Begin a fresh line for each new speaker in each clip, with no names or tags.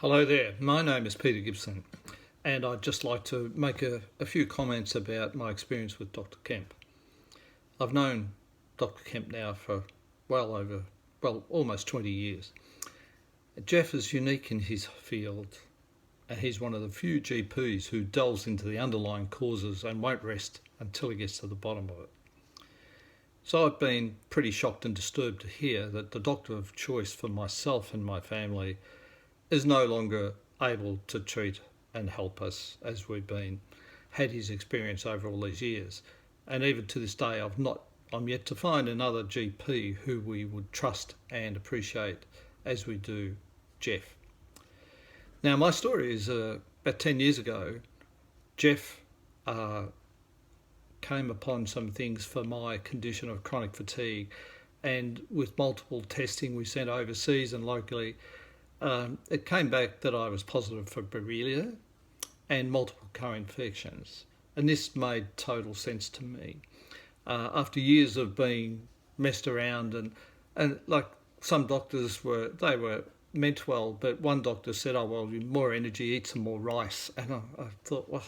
Hello there, my name is Peter Gibson and I'd just like to make a few comments about my experience with Dr. Kemp. I've known Dr. Kemp now for almost 20 years. Jeff is unique in his field and he's one of the few GPs who delves into the underlying causes and won't rest until he gets to the bottom of it. So I've been pretty shocked and disturbed to hear that the doctor of choice for myself and my family is no longer able to treat and help us as we've had his experience over all these years. And even to this day, I'm yet to find another GP who we would trust and appreciate as we do Jeff. Now, my story is about 10 years ago, Jeff came upon some things for my condition of chronic fatigue, and with multiple testing we sent overseas and locally, it came back that I was positive for Borrelia and multiple co-infections, and this made total sense to me. After years of being messed around and like some doctors were meant well, but one doctor said, "Oh well, more energy, eat some more rice," and I thought, well.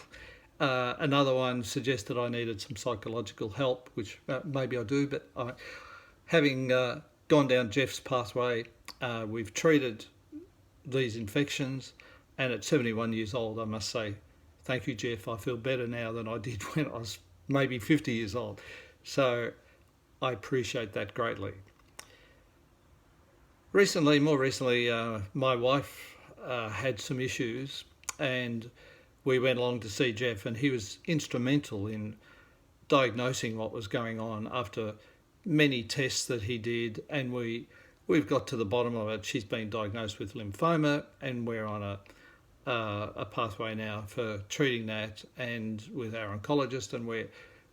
Another one suggested I needed some psychological help, which maybe I do, but having gone down Jeff's pathway, we've treated these infections, and at 71 years old I must say thank you, Jeff. I feel better now than I did when I was maybe 50 years old, so I appreciate that greatly. More recently, my wife had some issues and we went along to see Jeff, and he was instrumental in diagnosing what was going on after many tests that he did, and we've got to the bottom of it. She's been diagnosed with lymphoma, and we're on a pathway now for treating that, and with our oncologist, and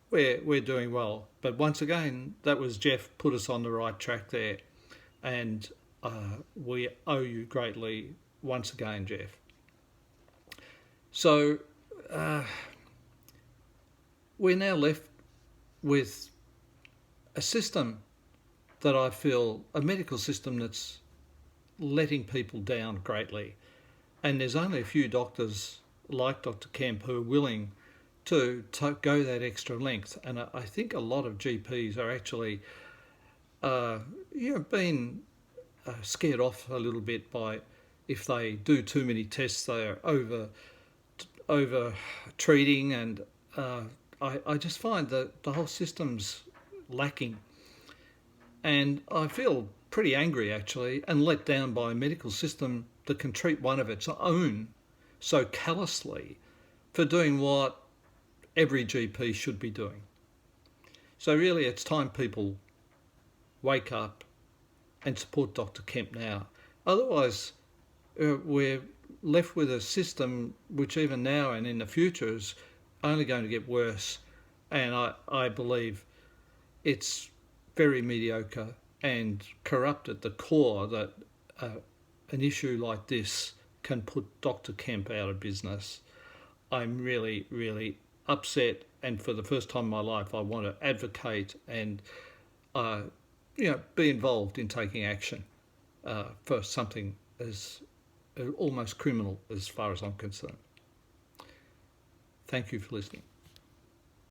we're doing well. But once again, that was Jeff put us on the right track there, and we owe you greatly once again, Jeff. So we're now left with a system that I feel, a medical system that's letting people down greatly. And there's only a few doctors like Dr. Kemp who are willing to go that extra length. And I think a lot of GPs are actually being scared off a little bit by, if they do too many tests, they are over treating, and I just find that the whole system's lacking, and I feel pretty angry actually and let down by a medical system that can treat one of its own so callously for doing what every GP should be doing. So really it's time people wake up and support Dr. Kemp now. Otherwise we're left with a system which even now and in the future is only going to get worse, and I believe it's very mediocre and corrupt at the core that an issue like this can put Dr. Kemp out of business. I'm really, really upset, and for the first time in my life I want to advocate and be involved in taking action for something as almost criminal as far as I'm concerned. Thank you for listening.